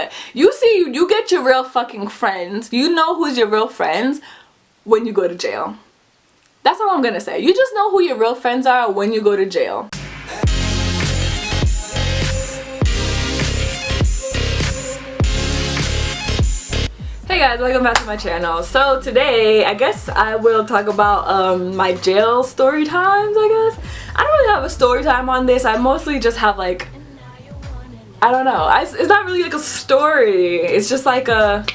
what? You get your real fucking friends. You know who's your real friends when you go to jail. That's all I'm gonna say. You just know who your real friends are when you go to jail. Hey guys, welcome back to my channel. So today I guess I will talk about my jail story times. I guess I don't really have a story time on this. I mostly just have like, I don't know, it's not really like a story, it's just like a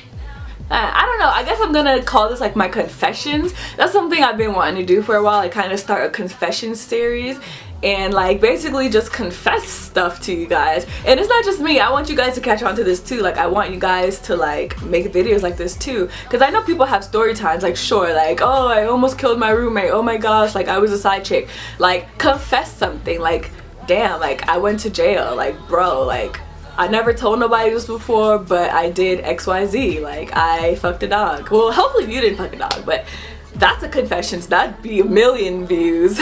I don't know, I guess I'm gonna call this like my confessions. That's something I've been wanting to do for a while, like kind of start a confession series and like basically just confess stuff to you guys. And it's not just me, I want you guys to catch on to this too. Like I want you guys to like make videos like this too, because I know people have story times, like sure, like oh I almost killed my roommate, oh my gosh, like I was a side chick. Like confess something, like damn, like I went to jail, like bro, like I never told nobody this before, but I did XYZ, like I fucked a dog. Well, hopefully you didn't fuck a dog, but that's a confession, so that'd be 1,000,000 views.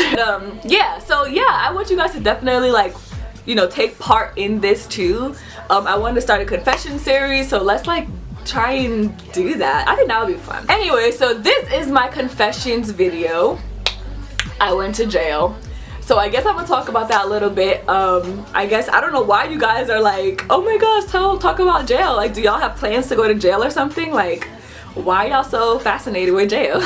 Yeah, so yeah, I want you guys to definitely like, you know, take part in this too. I wanted to start a confession series, so let's like try and do that. I think that would be fun. Anyway, so this is my confessions video. I went to jail. So I guess I'm gonna talk about that a little bit. I guess I don't know why you guys are like, oh my gosh, talk about jail. Like, do y'all have plans to go to jail or something? Like, why y'all so fascinated with jail?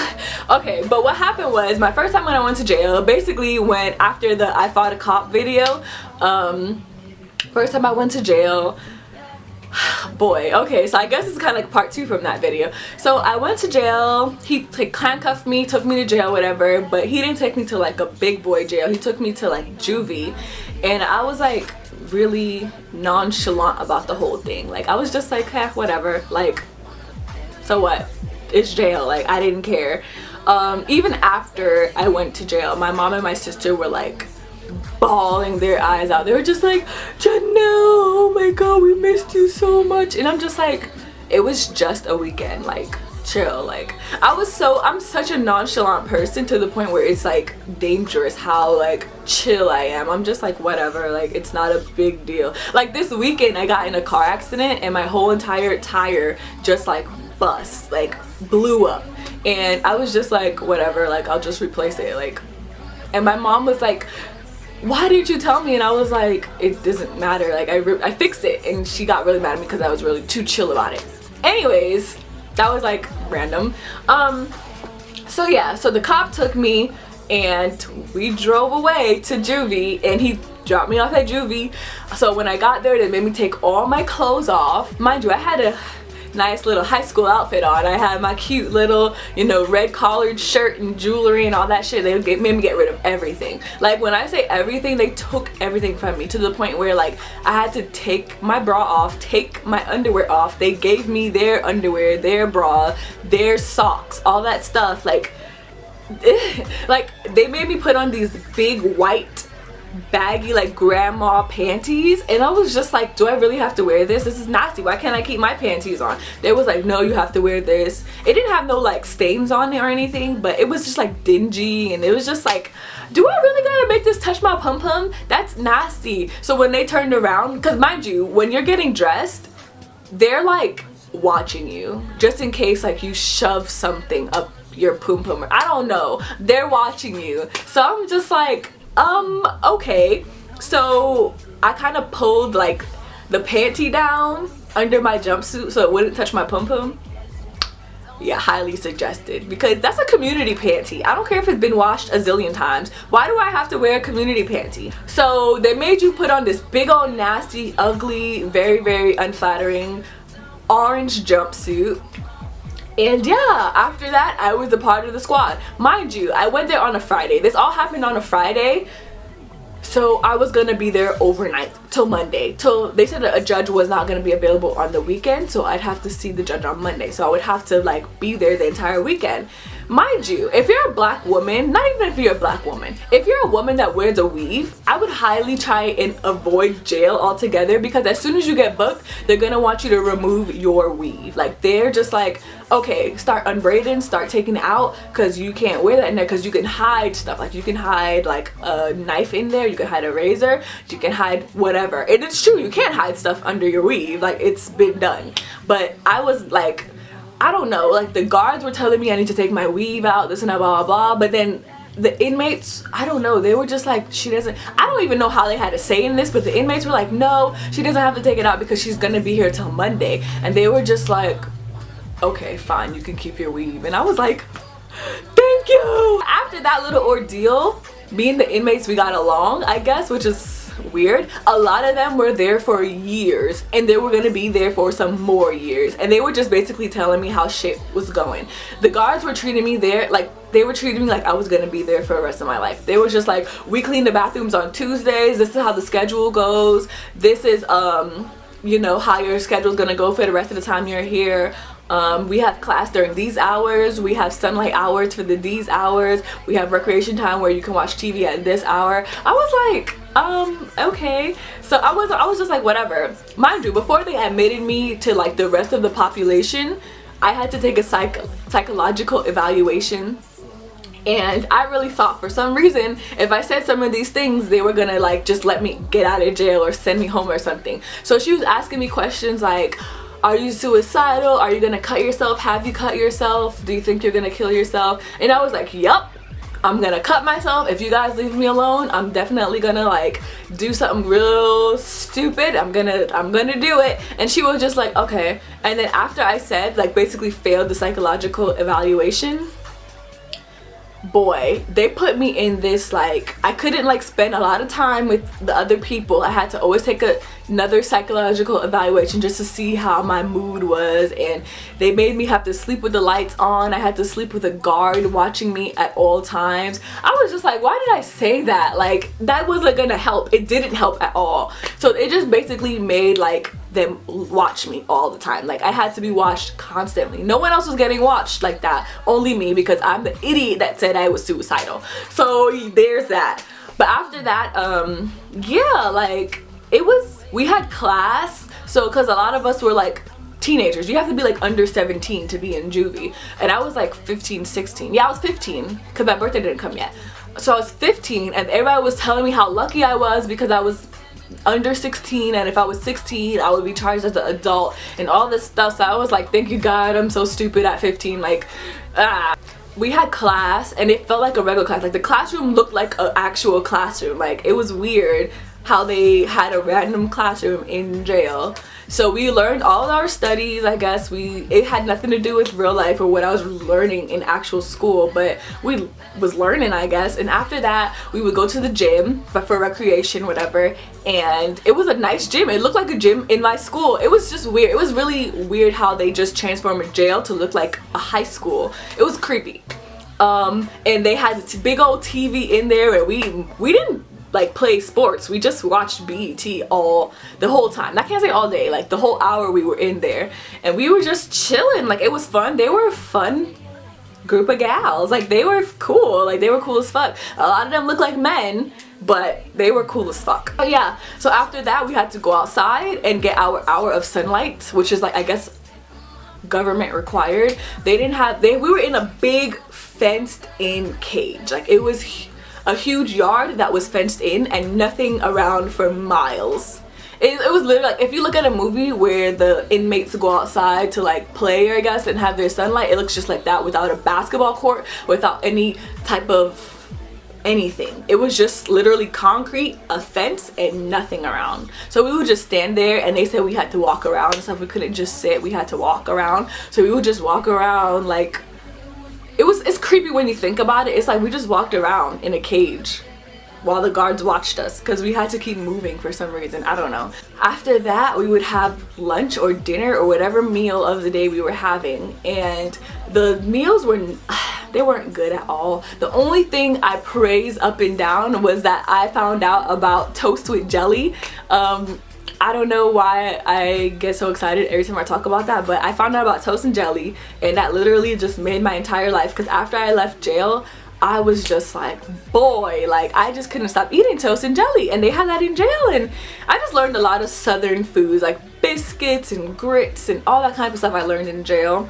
Okay, but what happened was my first time when I went to jail, basically when after the I fought a cop video, first time I went to jail. Boy, okay, so I guess it's kind of like part 2 from that video. So I went to jail, he like handcuffed me, took me to jail, whatever, but he didn't take me to like a big boy jail, he took me to like juvie, and I was like really nonchalant about the whole thing. Like I was just like, whatever, like so what, it's jail, like I didn't care. Even after I went to jail, my mom and my sister were like bawling their eyes out. They were just like, Janelle, oh my god, we missed you so much. And I'm just like, it was just a weekend, like chill. Like I'm such a nonchalant person to the point where it's like dangerous how like chill I am. I'm just like whatever, like it's not a big deal. Like this weekend I got in a car accident and my whole entire tire just like bust, like blew up, and I was just like whatever, like I'll just replace it. Like, and my mom was like, why didn't you tell me? And I was like, it doesn't matter, like I fixed it. And she got really mad at me because I was really too chill about it. Anyways, that was like random. So yeah, so the cop took me and we drove away to juvie, and he dropped me off at juvie. So when I got there, they made me take all my clothes off. Mind you, I had a nice little high school outfit on. I had my cute little, you know, red collared shirt and jewelry and all that shit. They made me get rid of everything. Like when I say everything, they took everything from me to the point where like I had to take my bra off, take my underwear off. They gave me their underwear, their bra, their socks, all that stuff. Like like they made me put on these big white baggy like grandma panties, and I was just like, do I really have to wear this? This is nasty. Why can't I keep my panties on? They was like, no, you have to wear this. It didn't have no like stains on it or anything, but it was just like dingy, and it was just like, do I really gotta make this touch my pum pum? That's nasty. So when they turned around, because mind you, when you're getting dressed, they're like watching you just in case like you shove something up your pum pum. I don't know, they're watching you. So I'm just like, okay. So I kind of pulled like the panty down under my jumpsuit so it wouldn't touch my pum pum. Yeah, highly suggested, because that's a community panty. I don't care if it's been washed a zillion times. Why do I have to wear a community panty? So they made you put on this big old nasty, ugly, very, very unflattering orange jumpsuit. And yeah, after that I was a part of the squad. Mind you, I went there on a Friday. This all happened on a Friday, so I was gonna be there overnight till Monday. Till they said that a judge was not gonna be available on the weekend, so I'd have to see the judge on Monday. So I would have to like be there the entire weekend. Mind you, if you're a black woman, not even if you're a black woman, if you're a woman that wears a weave, I would highly try and avoid jail altogether, because as soon as you get booked, they're gonna want you to remove your weave. Like, they're just like, okay, start unbraiding, start taking it out, because you can't wear that in there, because you can hide stuff. Like, you can hide like a knife in there, you can hide a razor, you can hide whatever. And it's true, you can't hide stuff under your weave, like, it's been done. But I was like, I don't know, like, the guards were telling me I need to take my weave out, this and that, blah, blah, blah. But then the inmates, I don't know, they were just like, she doesn't, I don't even know how they had a say in this, but the inmates were like, no, she doesn't have to take it out because she's gonna be here till Monday. And they were just like, okay, fine, you can keep your weave. And I was like, thank you. After that little ordeal, me and the inmates, we got along, I guess, which is weird. A lot of them were there for years, and they were gonna be there for some more years, and they were just basically telling me how shit was going. The guards were treating me there like, they were treating me like I was gonna be there for the rest of my life. They were just like, we clean the bathrooms on Tuesdays, this is how the schedule goes, this is you know, how your schedule's gonna go for the rest of the time you're here. We have class during these hours, we have sunlight hours for these hours, we have recreation time where you can watch TV at this hour. I was like, okay. So I was just like, whatever. Mind you, before they admitted me to like the rest of the population, I had to take a psychological evaluation. And I really thought for some reason, if I said some of these things, they were gonna like just let me get out of jail or send me home or something. So she was asking me questions like, are you suicidal? Are you gonna cut yourself? Have you cut yourself? Do you think you're gonna kill yourself? And I was like, yup, I'm gonna cut myself. If you guys leave me alone, I'm definitely gonna like do something real stupid. I'm gonna do it. And she was just like, okay. And then after I said, like, basically failed the psychological evaluation, boy, they put me in this, like, I couldn't like spend a lot of time with the other people. I had to always take another psychological evaluation just to see how my mood was, and they made me have to sleep with the lights on. I had to sleep with a guard watching me at all times. I was just like, why did I say that? Like, that wasn't gonna help. It didn't help at all. So it just basically made like them watch me all the time. Like, I had to be watched constantly. No one else was getting watched like that, only me, because I'm the idiot that said I was suicidal. So there's that. But after that, yeah, like, it was, we had class, so because a lot of us were like teenagers. You have to be like under 17 to be in juvie, and I was like 15, 16. Yeah, I was 15 because my birthday didn't come yet. So I was 15, and everybody was telling me how lucky I was because I was under 16, and if I was 16 I would be charged as an adult and all this stuff. So I was like, thank you God, I'm so stupid at 15. Like, we had class, and it felt like a regular class. Like, the classroom looked like an actual classroom. Like, it was weird how they had a random classroom in jail. So we learned all our studies, I guess. It had nothing to do with real life or what I was learning in actual school, but we was learning, I guess. And after that, we would go to the gym for recreation, whatever. And it was a nice gym. It looked like a gym in my school. It was just weird. It was really weird how they just transformed a jail to look like a high school. It was creepy. And they had this big old TV in there, and we didn't like play sports. We just watched BET the whole time. I can't say all day, like the whole hour we were in there, and we were just chilling. Like, it was fun. They were a fun group of gals. Like, they were cool. Like, they were cool as fuck. A lot of them looked like men, but they were cool as fuck. Oh yeah, so after that we had to go outside and get our hour of sunlight, which is like, I guess, government required. They didn't have, we were in a big fenced in cage. Like, it was a huge yard that was fenced in and nothing around for miles. It was literally like, if you look at a movie where the inmates go outside to like play, I guess, and have their sunlight, it looks just like that, without a basketball court, without any type of anything. It was just literally concrete, a fence, and nothing around. So we would just stand there, and they said we had to walk around and stuff. We couldn't just sit, we had to walk around. So we would just walk around. Like, it's creepy when you think about it. It's like we just walked around in a cage while the guards watched us, because we had to keep moving for some reason. I don't know. After that, we would have lunch or dinner or whatever meal of the day we were having, and the meals they weren't good at all. The only thing I praised up and down was that I found out about toast with jelly. I don't know why I get so excited every time I talk about that, but I found out about toast and jelly, and that literally just made my entire life, because after I left jail, I was just like, boy, like I just couldn't stop eating toast and jelly, and they had that in jail. And I just learned a lot of southern foods like biscuits and grits and all that kind of stuff I learned in jail,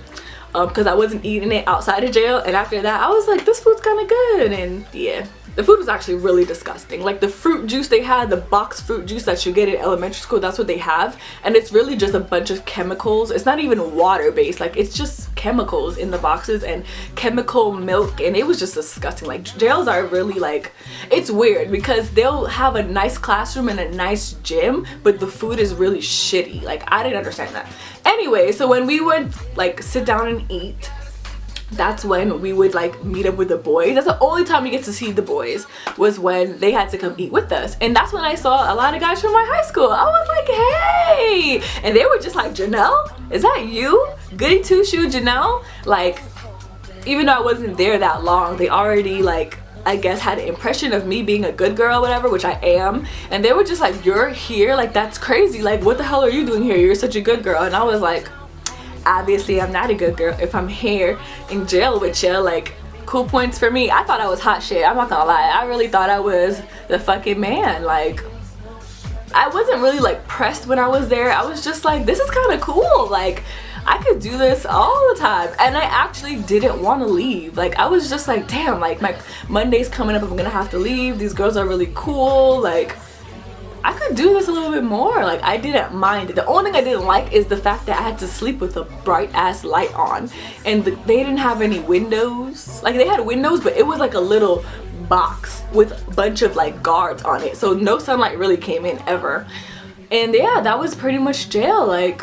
because I wasn't eating it outside of jail. And after that I was like, this food's kind of good. And yeah, the food was actually really disgusting. Like the fruit juice they had, the box fruit juice that you get in elementary school, that's what they have, and it's really just a bunch of chemicals. It's not even water based, like it's just chemicals in the boxes and chemical milk, and it was just disgusting. Like jails are really like, it's weird because they'll have a nice classroom and a nice gym, but the food is really shitty. Like I didn't understand that. Anyway, so when we would like sit down and eat, that's when we would like meet up with the boys. That's the only time we get to see the boys, was when they had to come eat with us. And that's when I saw a lot of guys from my high school. I was like, hey, and they were just like, Janelle, is that you? Goody two shoe Janelle? Like, even though I wasn't there that long, they already like, I guess, had an impression of me being a good girl or whatever, which I am. And they were just like, you're here? Like that's crazy. Like what the hell are you doing here? You're such a good girl. And I was like, obviously I'm not a good girl if I'm here in jail with you. Like, cool points for me. I thought I was hot shit, I'm not gonna lie. I really thought I was the fucking man. Like I wasn't really like pressed when I was there. I was just like, this is kind of cool. Like I could do this all the time. And I actually didn't want to leave. Like I was just like, damn, like my Monday's coming up, I'm gonna have to leave. These girls are really cool. Like I could do this a little bit more. Like I didn't mind it. The only thing I didn't like is the fact that I had to sleep with a bright ass light on, and they didn't have any windows. Like they had windows, but it was like a little box with a bunch of like guards on it, so no sunlight really came in ever. And yeah, that was pretty much jail. Like,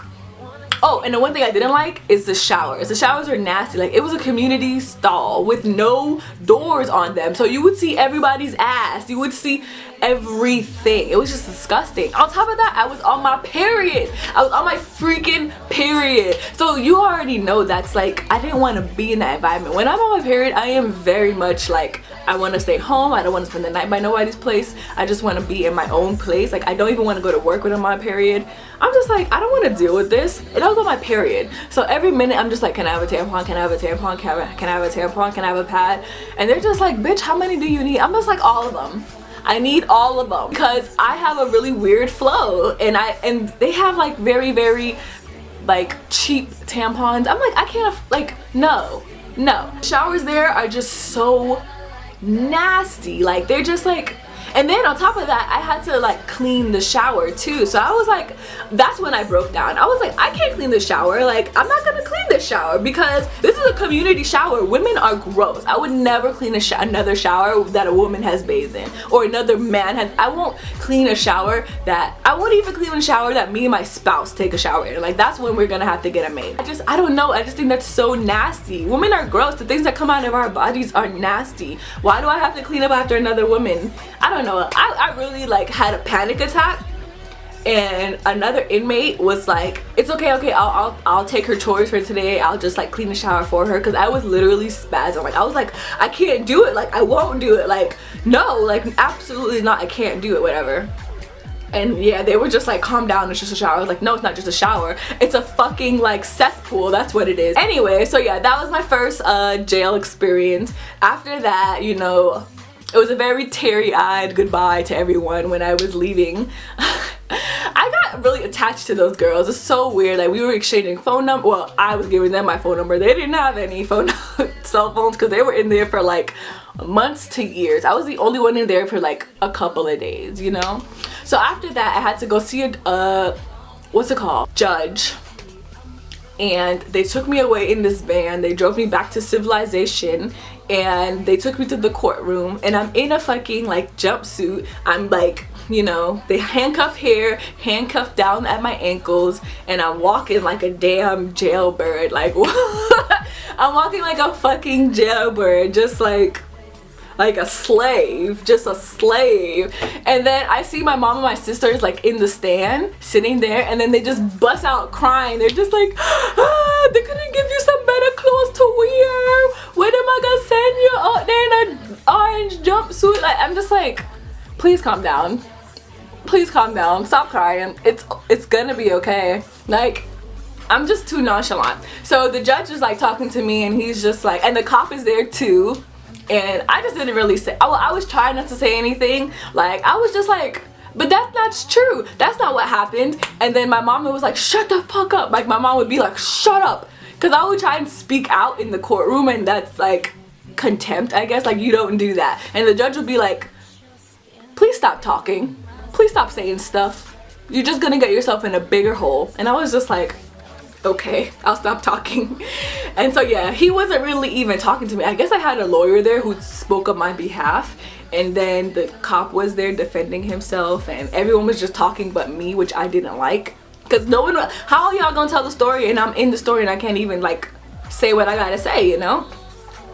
oh, and the one thing I didn't like is the showers. The showers were nasty. Like it was a community stall with no doors on them, so you would see everybody's ass, you would see everything. It was just disgusting. On top of that, I was on my period. I was on my freaking period, so you already know that's like, I didn't want to be in that environment. When I'm on my period, I am very much like, I want to stay home. I don't want to spend the night by nobody's place. I just want to be in my own place. Like I don't even want to go to work when I'm on my period. I'm just like, I don't want to deal with this. And I was on my period, so every minute I'm just like, can I have a tampon? Can I have a tampon? Can I have a tampon? Can I have a pad? And they're just like, bitch, how many do you need? I'm just like, all of them. I need all of them, because I have a really weird flow, and they have like very like cheap tampons. I'm like, I can't, like, no. Showers there are just so nasty. Like they're just like, and then on top of that, I had to like clean the shower too. So I was like, that's when I broke down. I was like, I can't clean the shower. Like I'm not gonna clean this shower because this is a community shower. Women are gross. I would never clean another shower that a woman has bathed in, or another man has. I won't clean a shower that, I won't even clean a shower that me and my spouse take a shower in. Like that's when we're gonna have to get a maid. I don't know, I just think that's so nasty. Women are gross. The things that come out of our bodies are nasty. Why do I have to clean up after another woman? I don't know. I really like had a panic attack, and another inmate was like, it's okay, I'll take her chores for today. I'll just like clean the shower for her, because I was literally spazzing. Like I was like, I can't do it. Like I won't do it. Like no, like absolutely not. I can't do it, whatever. And yeah, they were just like, calm down, it's just a shower. I was like, no, it's not just a shower, it's a fucking like cesspool, that's what it is. Anyway, so yeah, that was my first jail experience. After that, you know, it was a very teary-eyed goodbye to everyone when I was leaving. I got really attached to those girls. It's so weird. Like we were exchanging phone number. Well, I was giving them my phone number. They didn't have any cell phones, because they were in there for like months to years. I was the only one in there for like a couple of days, you know. So after that, I had to go see a what's it called, judge. And they took me away in this van. They drove me back to civilization, and they took me to the courtroom, and I'm in a fucking like jumpsuit. I'm like, you know, they handcuff here, handcuffed down at my ankles, and I'm walking like a damn jailbird. Like I'm walking like a fucking jailbird, just like a slave, just a slave. And then I see my mom and my sisters like in the stand sitting there, and then they just bust out crying. They're just like, ah, they couldn't give you some better clothes to wear. When am I gonna send you out there in an orange jumpsuit? Like I'm just like, please calm down. please calm down, stop crying, it's gonna be okay. Like, I'm just too nonchalant. So the judge is like talking to me, and he's just like, and the cop is there too, and I just didn't really say, I was trying not to say anything. Like, I was just like, but that's not true, that's not what happened. And then my mom was like, shut the fuck up. Like, my mom would be like, shut up, because I would try and speak out in the courtroom, and that's like contempt, I guess. Like, you don't do that. And the judge would be like, please stop talking, please stop saying stuff, you're just gonna get yourself in a bigger hole. And I was just like, okay, I'll stop talking. And so yeah, he wasn't really even talking to me. I guess I had a lawyer there who spoke on my behalf, and then the cop was there defending himself, and everyone was just talking but me, which I didn't like, because no one, how are y'all gonna tell the story and I'm in the story and I can't even like say what I gotta say, you know?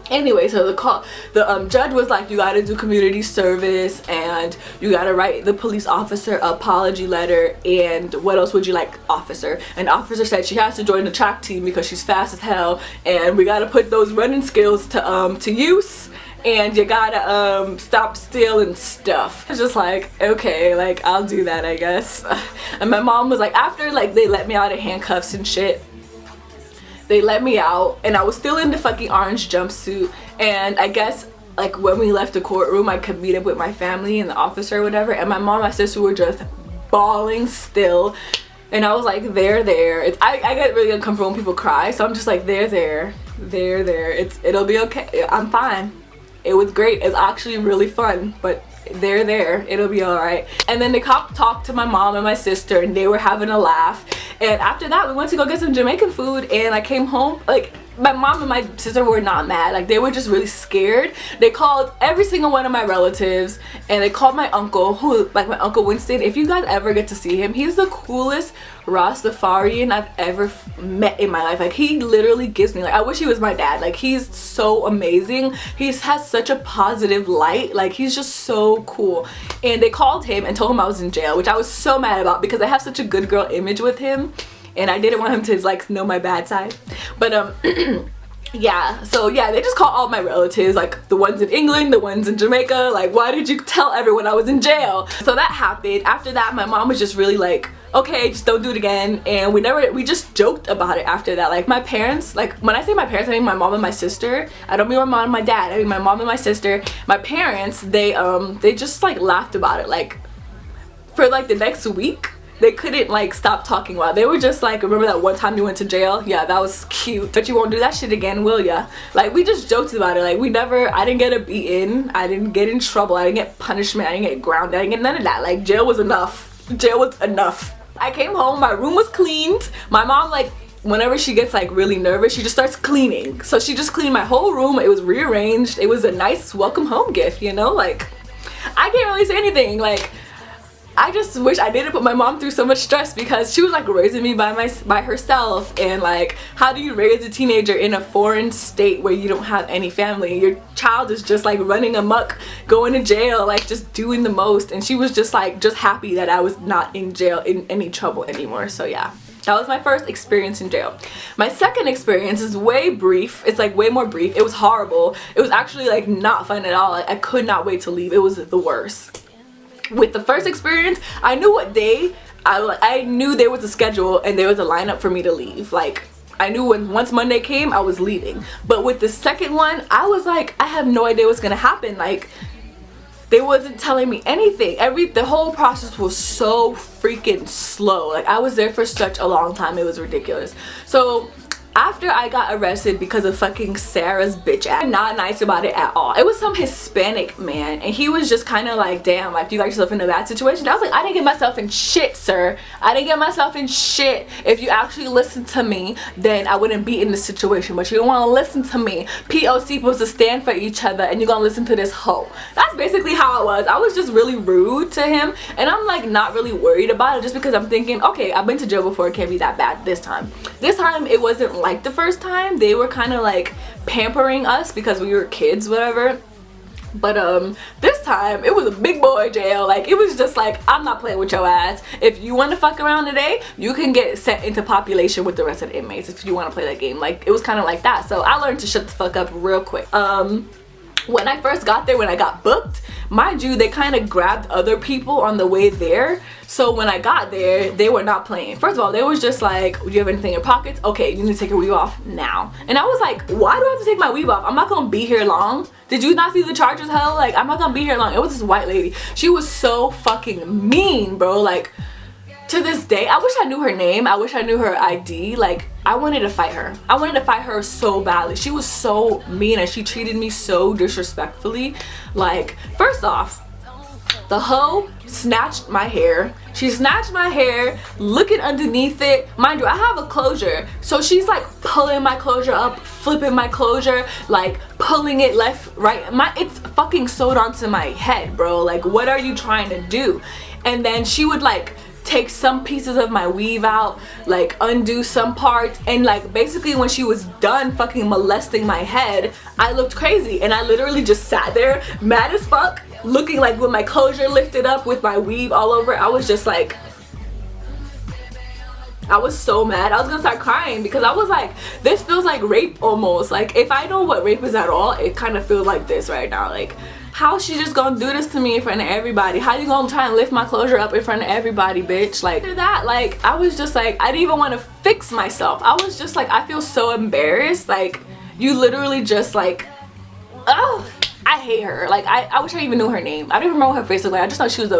Anyway, so the judge was like, you gotta do community service, and you gotta write the police officer an apology letter, and what else would you like, officer? And the officer said she has to join the track team because she's fast as hell, and we gotta put those running skills to use, and you gotta stop stealing stuff. It's just like, okay, like, I'll do that, I guess. And my mom was like, after like they let me out of handcuffs and shit, they let me out, and I was still in the fucking orange jumpsuit, and I guess like when we left the courtroom I could meet up with my family and the officer or whatever, and my mom and my sister were just bawling still, and I was like, there. I get really uncomfortable when people cry, so I'm just like, there, it'll be okay, I'm fine. It was great, it's actually really fun, but there, it'll be alright. And then the cop talked to my mom and my sister, and they were having a laugh. And after that, we went to go get some Jamaican food, and I came home, like, my mom and my sister were not mad, like, they were just really scared. They called every single one of my relatives, and they called my uncle, who, like, my Uncle Winston. If you guys ever get to see him, he's the coolest Rastafarian I've ever met in my life. Like, he literally gives me, like, I wish he was my dad. Like, he's so amazing, he has such a positive light, like, he's just so cool. And they called him and told him I was in jail, which I was so mad about because I have such a good girl image with him, and I didn't want him to like know my bad side. But yeah, so yeah, they just called all my relatives, like the ones in England, the ones in Jamaica, like, why did you tell everyone I was in jail? So that happened. After that, my mom was just really like, okay, just don't do it again. And we just joked about it after that. Like, my parents, like, when I say my parents, I mean my mom and my sister. I don't mean my mom and my dad, I mean my mom and my sister. My parents, they just like laughed about it. Like, for like the next week, they couldn't like stop talking about it. They were just like, remember that one time you went to jail? Yeah, that was cute, but you won't do that shit again, will ya? Like, we just joked about it. Like, I didn't get a beating, I didn't get in trouble, I didn't get punishment, I didn't get grounded, I didn't get none of that. Like, jail was enough. Jail was enough. I came home, my room was cleaned. My mom, like, whenever she gets like really nervous, she just starts cleaning. So she just cleaned my whole room. It was rearranged. It was a nice welcome home gift, you know? Like, I can't really say anything. Like, I just wish I didn't put my mom through so much stress, because she was like raising me by herself, and like, how do you raise a teenager in a foreign state where you don't have any family? Your child is just like running amok, going to jail, like just doing the most. And she was just like, just happy that I was not in jail in any trouble anymore. So yeah, that was my first experience in jail. My second experience is way brief. It's like way more brief. It was horrible. It was actually like not fun at all. Like, I could not wait to leave. It was the worst. With the first experience, I knew what day, I knew there was a schedule and there was a lineup for me to leave. Like, I knew once Monday came, I was leaving. But with the second one, I was like, I have no idea what's gonna happen. Like, they wasn't telling me anything. The whole process was so freaking slow. Like, I was there for such a long time, it was ridiculous. So after I got arrested because of fucking Sarah's bitch ass, not nice about it at all. It was some Hispanic man, and he was just kind of like, damn, like, you got yourself in a bad situation. I was like, I didn't get myself in shit, sir. I didn't get myself in shit. If you actually listened to me, then I wouldn't be in this situation. But you don't want to listen to me. POC supposed to stand for each other, and you're gonna listen to this hoe. That's basically how I was. I was just really rude to him, and I'm like not really worried about it, just because I'm thinking, okay, I've been to jail before, it can't be that bad this time. This time it wasn't like the first time. They were kind of like pampering us because we were kids, whatever. But this time it was a big boy jail. Like, it was just like, I'm not playing with your ass. If you want to fuck around today, you can get sent into population with the rest of the inmates if you want to play that game. Like, it was kind of like that. So I learned to shut the fuck up real quick. when I first got there, when I got booked, mind you, they kind of grabbed other people on the way there. So when I got there, they were not playing. First of all, they was just like, do you have anything in your pockets? Okay, you need to take your weave off now. And I was like, why do I have to take my weave off? I'm not gonna be here long. Did you not see the charges, hell? Like, I'm not gonna be here long. It was this white lady. She was so fucking mean, bro. Like, to this day, I wish I knew her name. I wish I knew her ID. Like, I wanted to fight her. I wanted to fight her so badly. She was so mean and she treated me so disrespectfully. Like, first off, the hoe snatched my hair. She snatched my hair, looking underneath it. Mind you, I have a closure. So she's like pulling my closure up, flipping my closure, like pulling it left, right. It's fucking sewed onto my head, bro. Like, what are you trying to do? And then she would like take some pieces of my weave out, like undo some parts, and like basically when she was done fucking molesting my head, I looked crazy and I literally just sat there mad as fuck, looking like with my closure lifted up with my weave all over. I was just like, I was so mad. I was gonna start crying because I was like, this feels like rape almost. Like, if I know what rape is at all, it kind of feels like this right now. Like, how she just gonna do this to me in front of everybody? How you gonna try and lift my closure up in front of everybody, bitch? Like, after that, like, I was just like, I didn't even want to fix myself. I was just like, I feel so embarrassed. Like, you literally just like, oh, I hate her. Like, I wish I even knew her name. I don't even remember her face looked like. I just thought she was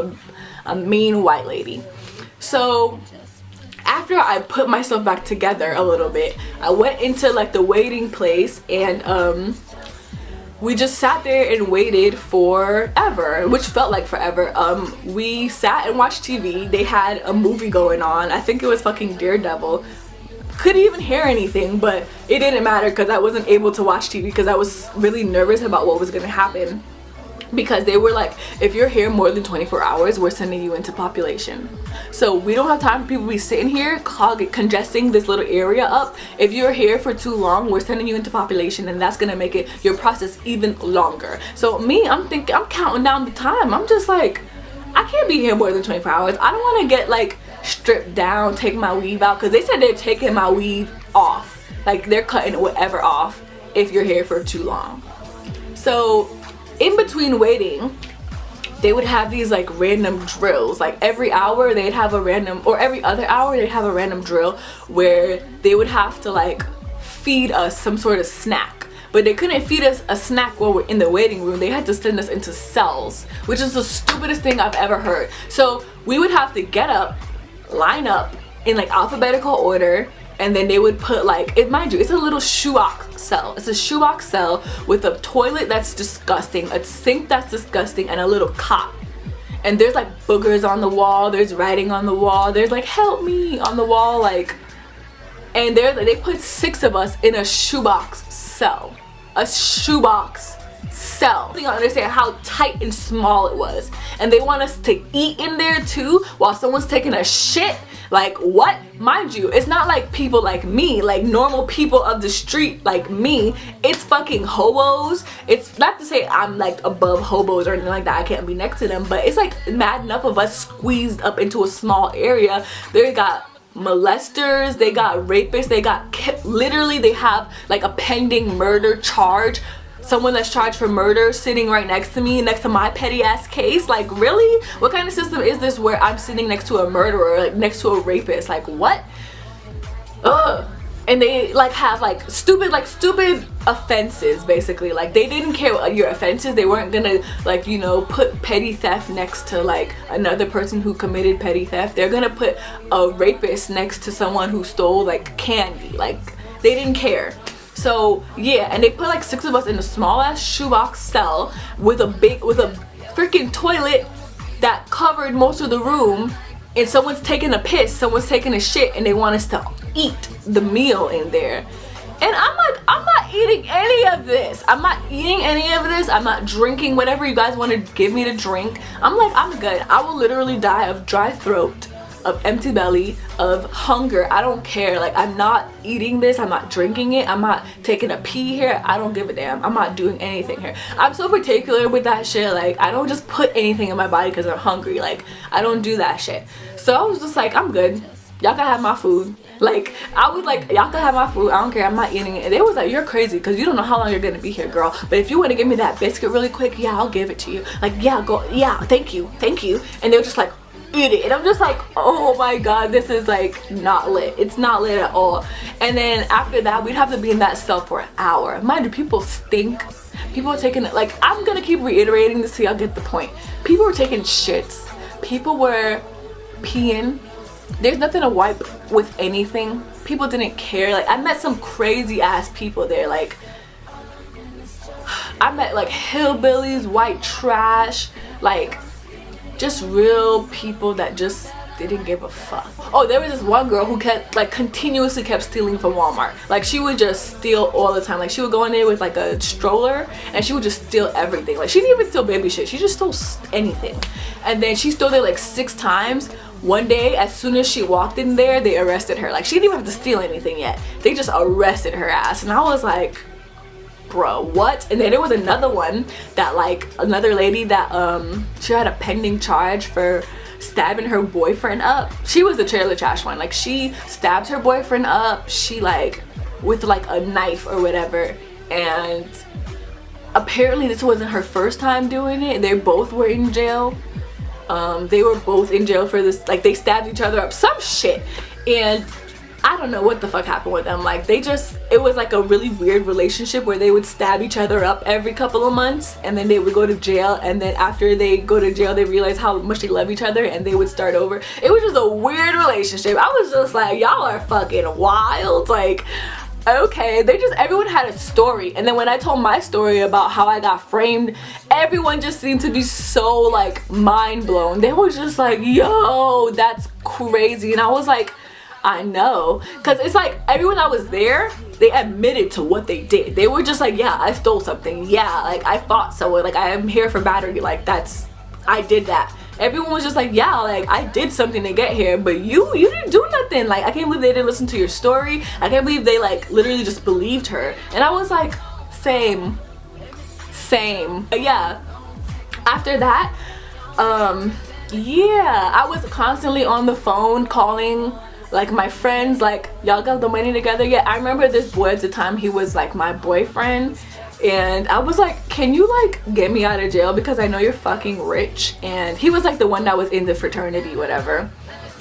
a mean white lady. So after I put myself back together a little bit, I went into like the waiting place, and we just sat there and waited forever, which felt like forever. We sat and watched TV. They had a movie going on. I think it was fucking Daredevil. Couldn't even hear anything, but it didn't matter because I wasn't able to watch TV because I was really nervous about what was gonna happen. Because they were like, if you're here more than 24 hours, we're sending you into population. So we don't have time for people to be sitting here congesting this little area up. If you're here for too long, we're sending you into population, and that's gonna make it your process even longer. So me, I'm counting down the time. I'm just like, I can't be here more than 24 hours. I don't want to get like stripped down, take my weave out, because they said they're taking my weave off. Like, they're cutting whatever off if you're here for too long. So in between waiting, they would have these like random drills. Like every hour they'd have a random, or every other hour they'd have a random drill where they would have to like feed us some sort of snack. But they couldn't feed us a snack while we're in the waiting room. They had to send us into cells, which is the stupidest thing I've ever heard. So we would have to get up, line up in like alphabetical order, and then they would put like, mind you, it's a little shoebox cell. It's a shoebox cell with a toilet that's disgusting, a sink that's disgusting, and a little cot. And there's like boogers on the wall, there's writing on the wall, there's like help me on the wall, like, and they put 6 of us in a shoebox cell. A shoebox cell. You don't understand how tight and small it was. And they want us to eat in there too while someone's taking a shit. Like, what? Mind you, it's not like people like me, like normal people of the street like me. It's fucking hobos. It's not to say I'm like above hobos or anything like that. I can't be next to them, but it's like mad enough of us squeezed up into a small area. They got molesters, they got rapists, they got literally they have like a pending murder charge. Someone that's charged for murder sitting right next to me, next to my petty ass case. Like, really? What kind of system is this where I'm sitting next to a murderer, like next to a rapist? Like, what? Ugh. And they like have like stupid offenses, basically. Like, they didn't care what your offenses. They weren't gonna like, you know, put petty theft next to like another person who committed petty theft. They're gonna put a rapist next to someone who stole like candy. Like, they didn't care. So yeah, and they put like 6 of us in a small ass shoebox cell with a freaking toilet that covered most of the room, and someone's taking a piss, someone's taking a shit, and they want us to eat the meal in there. And I'm like, I'm not eating any of this. I'm not eating any of this. I'm not drinking whatever you guys want to give me to drink. I'm like, I'm good. I will literally die of dry throat, of empty belly, of hunger. I don't care. Like, I'm not eating this. I'm not drinking it. I'm not taking a pee here. I don't give a damn. I'm not doing anything here. I'm so particular with that shit. Like, I don't just put anything in my body because I'm hungry. Like, I don't do that shit. So I was just like, I'm good. Y'all can have my food. Like, I was like, y'all can have my food, I don't care, I'm not eating it. And they was like, you're crazy because you don't know how long you're gonna be here, girl, but if you want to give me that biscuit really quick, yeah, I'll give it to you. Like, yeah, go, yeah, thank you. And they were just like, eat it. And I'm just like, oh my god, this is like not lit. It's not lit at all. And then after that, we'd have to be in that cell for an hour. Mind you, people stink. People are taking, like, I'm gonna keep reiterating this so y'all get the point. People were taking shits. People were peeing. There's nothing to wipe with anything. People didn't care. Like, I met some crazy ass people there. Like, I met like hillbillies, white trash, like just real people that just didn't give a fuck. Oh, there was this one girl who continuously kept stealing from Walmart. Like, she would just steal all the time. Like, she would go in there with like a stroller and she would just steal everything. Like, she didn't even steal baby shit, she just stole anything. And then she stole there like 6 times. One day, as soon as she walked in there, they arrested her. Like, she didn't even have to steal anything yet, they just arrested her ass. And I was like, bro, what? And then there was another one that, like, another lady that she had a pending charge for stabbing her boyfriend up. She was the trailer trash one. Like, she stabbed her boyfriend up, she like with like a knife or whatever. And apparently this wasn't her first time doing it. They both were in jail. They were both in jail for this. Like, they stabbed each other up, some shit. And I don't know what the fuck happened with them. Like, they just, it was like a really weird relationship where they would stab each other up every couple of months and then they would go to jail, and then after they go to jail they realize how much they love each other and they would start over. It was just a weird relationship. I was just like, y'all are fucking wild. Like, okay, they just, everyone had a story. And then when I told my story about how I got framed, everyone just seemed to be so like mind blown. They were just like, yo, that's crazy. And I was like, I know, because it's like everyone that was there, they admitted to what they did. They were just like, yeah, I stole something, yeah, like I fought someone, like I am here for battery, like that's, I did that. Everyone was just like, yeah, like I did something to get here, but you didn't do nothing. Like, I can't believe they didn't listen to your story. I can't believe they like literally just believed her. And I was like, same. But yeah, after that, yeah, I was constantly on the phone calling like my friends, like, y'all got the money together yet? I remember this boy at the time, he was like my boyfriend, and I was like, can you like get me out of jail because I know you're fucking rich? And he was like the one that was in the fraternity, whatever,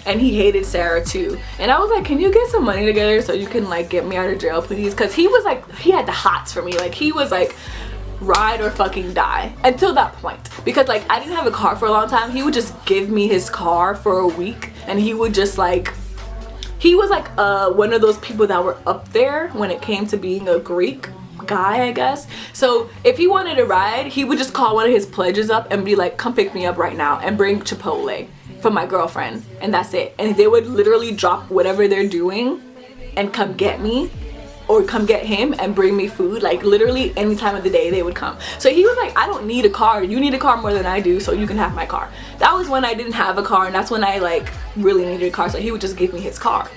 and he hated Sarah too. And I was like, can you get some money together so you can like get me out of jail, please? Because he was like, he had the hots for me. Like, he was like ride or fucking die until that point, because like I didn't have a car for a long time. He would just give me his car for a week, and he would just like, he was like one of those people that were up there when it came to being a Greek guy, I guess. So if he wanted to ride, he would just call one of his pledges up and be like, come pick me up right now and bring Chipotle for my girlfriend, and that's it. And they would literally drop whatever they're doing and come get me or come get him and bring me food. Like, literally any time of the day they would come. So he was like, I don't need a car, you need a car more than I do, so you can have my car. That was when I didn't have a car, and that's when I like really needed a car, so he would just give me his car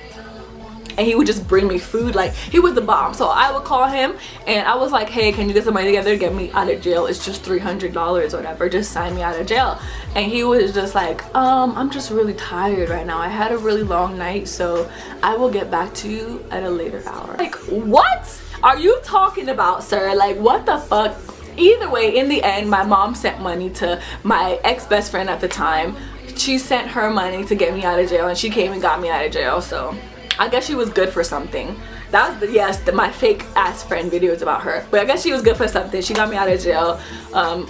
and he would just bring me food. Like, he was the bomb. So I would call him and I was like, hey, can you get some money together to get me out of jail? It's just $300 or whatever, just sign me out of jail. And he was just like, I'm just really tired right now, I had a really long night, so I will get back to you at a later hour. Like, what are you talking about, sir? Like, what the fuck? Either way, in the end, my mom sent money to my ex-best friend at the time. She sent her money to get me out of jail, and she came and got me out of jail. So I guess she was good for something. That was the, yes, my fake ass friend videos about her, but I guess she was good for something. She got me out of jail,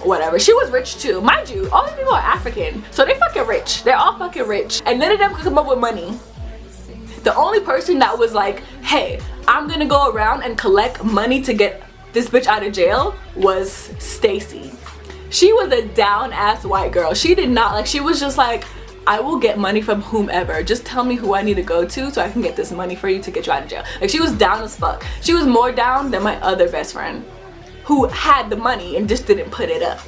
whatever. She was rich too, mind you. All these people are African, so they fucking rich. They're all fucking rich, and none of them could come up with money. The only person that was like, hey, I'm gonna go around and collect money to get this bitch out of jail was Stacy. She was a down ass white girl. She did not, like, she was just like, I will get money from whomever, just tell me who I need to go to so I can get this money for you to get you out of jail. Like, she was down as fuck. She was more down than my other best friend who had the money and just didn't put it up,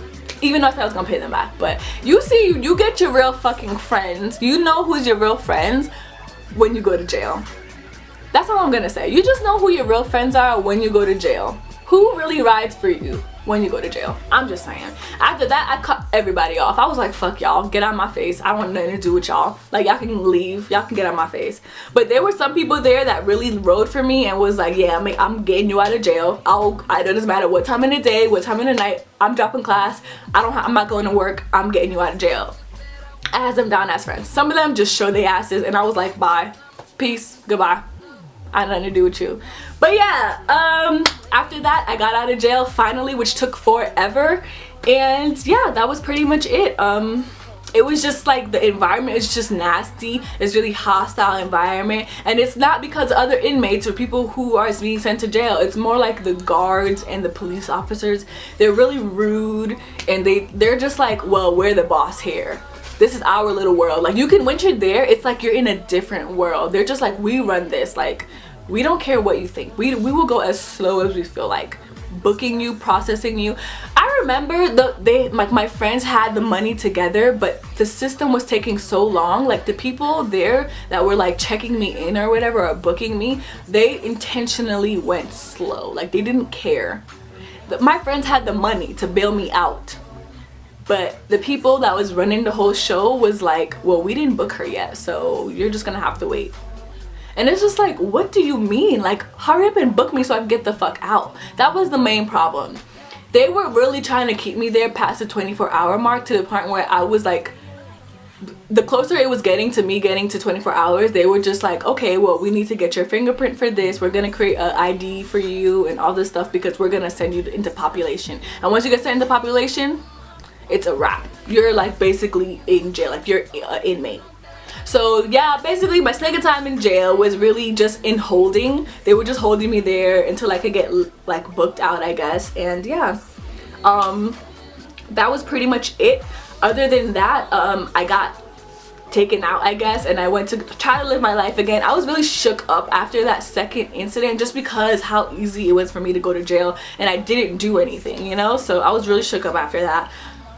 even though I said I was gonna pay them back. But you see, you get your real fucking friends, you know who's your real friends when you go to jail. That's all I'm gonna say. You just know who your real friends are when you go to jail. who really rides for you when you go to jail? I'm just saying. After that, I cut everybody off. I was like, fuck y'all, get out of my face. I want nothing to do with y'all. Like, y'all can leave, y'all can get out of my face. But there were some people there that really rode for me and was like, yeah, I'm getting you out of jail. It doesn't matter what time in the day, what time in the night, I'm dropping class, I'm not going to work, I'm getting you out of jail. I had them down as friends. Some of them just show their asses and I was like, bye, peace, goodbye. I had nothing to do with you. But yeah, after that I got out of jail finally, which took forever. And yeah, that was pretty much it. It was just like the environment is just nasty. It's really hostile environment, and it's not because of other inmates or people who are being sent to jail. It's more like the guards and the police officers. They're really rude, and they're just like, well, we're the boss here. This is our little world. Like, once you're there, it's like you're in a different world. They're just like, we run this. Like, we don't care what you think. We will go as slow as we feel like. Booking you, processing you. I remember my friends had the money together, but the system was taking so long. Like, the people there that were like checking me in or whatever, or booking me, they intentionally went slow. Like, they didn't care. My friends had the money to bail me out. But the people that was running the whole show was like, well, we didn't book her yet, so you're just gonna have to wait. And it's just like, what do you mean? Like, hurry up and book me so I can get the fuck out. That was the main problem. They were really trying to keep me there past the 24-hour mark, to the point where I was like, the closer it was getting to me getting to 24 hours, they were just like, okay, well, we need to get your fingerprint for this. We're gonna create an ID for you and all this stuff, because we're gonna send you into population. And once you get sent into population, it's a wrap. You're like basically in jail, like you're an inmate. So yeah, basically my second time in jail was really just in holding. They were just holding me there until I could get like booked out, I guess. And yeah, that was pretty much it. Other than that, I got taken out, I guess, and I went to try to live my life again. I was really shook up after that second incident, just because how easy it was for me to go to jail and I didn't do anything, you know. So I was really shook up after that.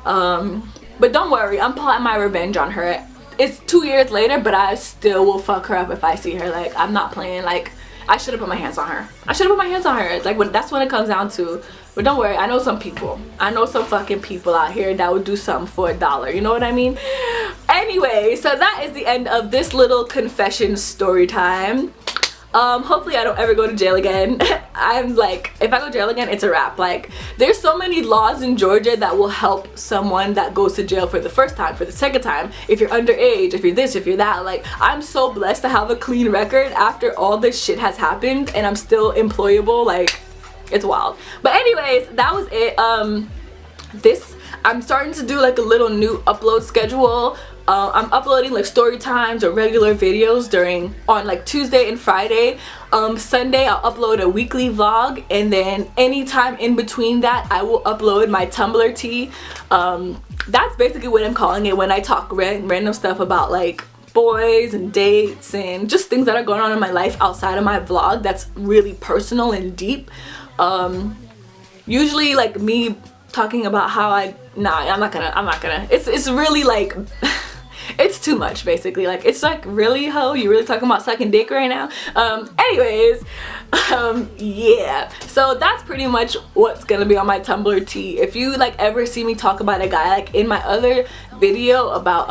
But don't worry, I'm plotting my revenge on her. It's 2 years later, but I still will fuck her up if I see her. Like, I'm not playing. Like, I should have put my hands on her. I should have put my hands on her. Like, that's what it comes down to. But don't worry, I know some people. I know some fucking people out here that would do something for $1. You know what I mean? Anyway, so that is the end of this little confession story time. Hopefully I don't ever go to jail again. I'm like, if I go to jail again, it's a wrap. Like, there's so many laws in Georgia that will help someone that goes to jail for the first time, for the second time, if you're underage, if you're this, if you're that. Like, I'm so blessed to have a clean record after all this shit has happened, and I'm still employable. Like, it's wild. But anyways, that was it. I'm starting to do like a little new upload schedule. I'm uploading like story times or regular videos on like Tuesday and Friday. Sunday I'll upload a weekly vlog, and then anytime in between that I will upload my Tumblr tea. That's basically what I'm calling it when I talk random stuff about like boys and dates and just things that are going on in my life outside of my vlog that's really personal and deep. Usually like me talking about how I'm not gonna it's really like it's too much, basically. Like, it's like, really, ho, you really talking about sucking dick right now? Anyways, yeah, so that's pretty much what's gonna be on my Tumblr tea. If you like ever see me talk about a guy, like in my other video about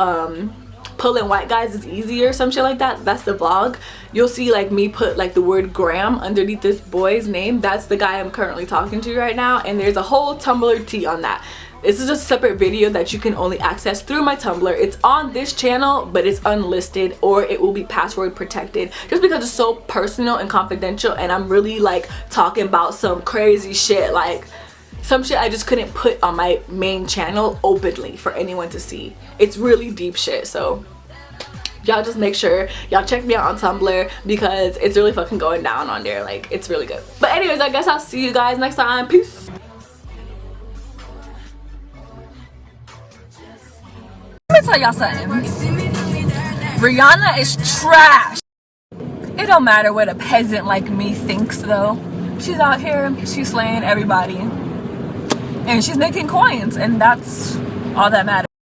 pulling white guys is easier, some shit like that, that's the vlog, you'll see like me put like the word Graham underneath this boy's name. That's the guy I'm currently talking to right now, and there's a whole Tumblr tea on that. This is a separate video that you can only access through my Tumblr. It's on this channel, but it's unlisted, or it will be password protected, just because it's so personal and confidential, and I'm really like talking about some crazy shit, like some shit I just couldn't put on my main channel openly for anyone to see. It's really deep shit, so y'all just make sure y'all check me out on Tumblr, because it's really fucking going down on there. Like, it's really good. But anyways, I guess I'll see you guys next time. Peace. Let me tell y'all something. Rihanna is trash. It don't matter what a peasant like me thinks, though. She's out here, she's slaying everybody, and she's making coins, and that's all that matters.